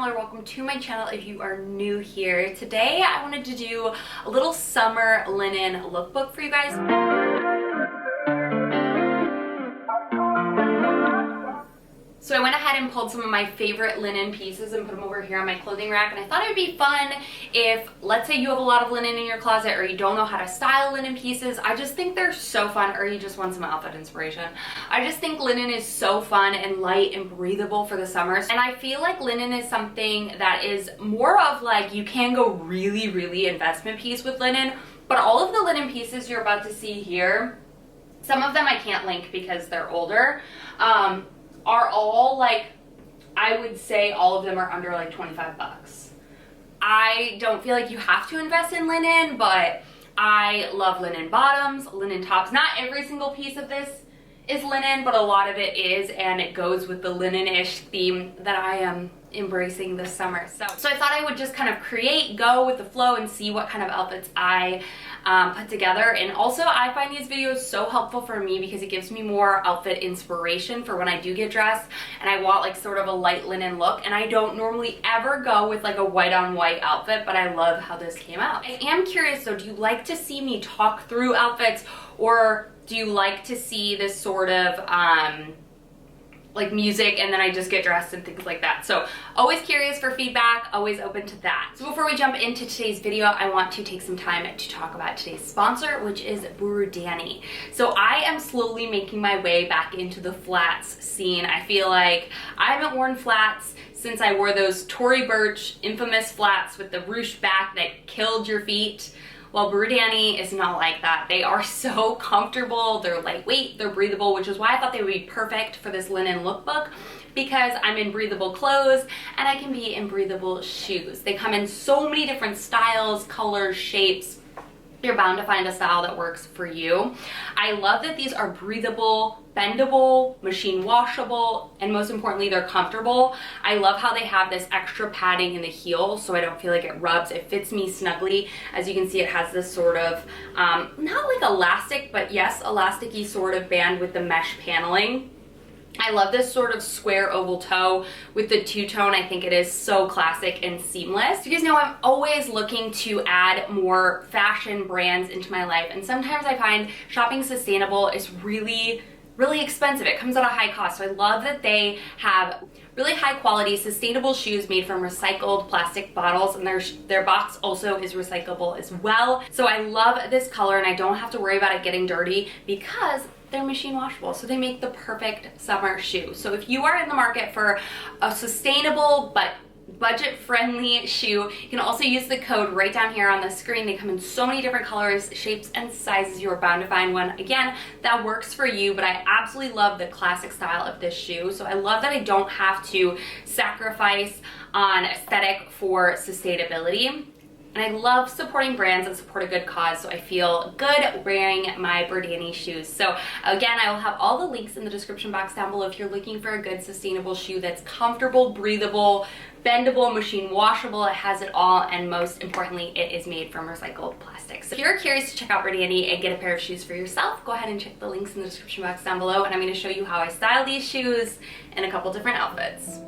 channel, or welcome to my channel if you are new here. Today I wanted to do a little summer linen lookbook for you guys. So I went ahead and pulled some of my favorite linen pieces and put them over here on my clothing rack, and I thought it would be fun if, let's say you have a lot of linen in your closet or you don't know how to style linen pieces. I just think they're so fun, or you just want some outfit inspiration. I just think linen is so fun and light and breathable for the summers, and I feel like linen is something that is more of like, you can go really investment piece with linen, but all of the linen pieces you're about to see here, some of them I can't link because they're older, are all like, I would say all of them are under like 25 bucks. I don't feel like you have to invest in linen, but I love linen bottoms, linen tops. Not every single piece of this is linen, but a lot of it is, and it goes with the linen-ish theme that I am embracing this summer. So I thought I would just kind of go with the flow and see what kind of outfits I put together. And also I find these videos so helpful for me because it gives me more outfit inspiration for when I do get dressed and I want like sort of a light linen look. And I don't normally ever go with like a white on white outfit, but I love how this came out. I am curious though, do you like to see me talk through outfits, or do you like to see this sort of like music and then I just get dressed and things like that? So always curious for feedback, always open to that. So before we jump into today's video, I want to take some time to talk about today's sponsor, which is Burudani. So I am slowly making my way back into the flats scene. I feel like I haven't worn flats since I wore those Tory Burch infamous flats with the ruched back that killed your feet. Well, Burudani is not like that. They are so comfortable, they're lightweight, they're breathable, which is why I thought they would be perfect for this linen lookbook, because I'm in breathable clothes and I can be in breathable shoes. They come in so many different styles, colors, shapes. You're bound to find a style that works for you. I love that these are breathable, bendable, machine washable, and most importantly, they're comfortable. I love how they have this extra padding in the heel so I don't feel like it rubs. It fits me snugly. As you can see, it has this sort of, not like elastic, but yes, elasticy sort of band with the mesh paneling. I love this sort of square oval toe with the two-tone. I think it is so classic and seamless. You guys know I'm always looking to add more fashion brands into my life, and sometimes I find shopping sustainable is really expensive. It comes at a high cost. So I love that they have really high quality sustainable shoes made from recycled plastic bottles, and their box also is recyclable as well. So I love this color and I don't have to worry about it getting dirty because they're machine washable, so they make the perfect summer shoe. So if you are in the market for a sustainable but budget-friendly shoe, you can also use the code right down here on the screen. They come in so many different colors, shapes, and sizes. You are bound to find one, again, that works for you, but I absolutely love the classic style of this shoe. So I love that I don't have to sacrifice on aesthetic for sustainability. And I love supporting brands that support a good cause, so I feel good wearing my Burudani shoes. So again, I will have all the links in the description box down below if you're looking for a good sustainable shoe that's comfortable, breathable, bendable, machine washable. It has it all, and most importantly, it is made from recycled plastic. So if you're curious to check out Burudani and get a pair of shoes for yourself, go ahead and check the links in the description box down below, and I'm going to show you how I style these shoes in a couple different outfits.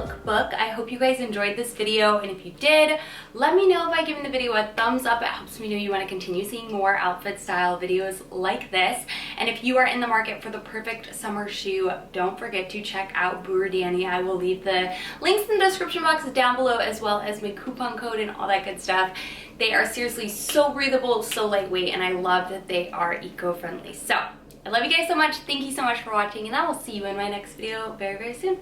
Lookbook. I hope you guys enjoyed this video, and if you did, let me know by giving the video a thumbs up. It helps me know you want to continue seeing more outfit style videos like this. And if you are in the market for the perfect summer shoe, don't forget to check out Brewer Danny. I will leave the links in the description box down below, as well as my coupon code and all that good stuff. They are seriously so breathable, so lightweight, and I love that they are eco-friendly. So I love you guys so much. Thank you so much for watching, and I will see you in my next video very, very soon.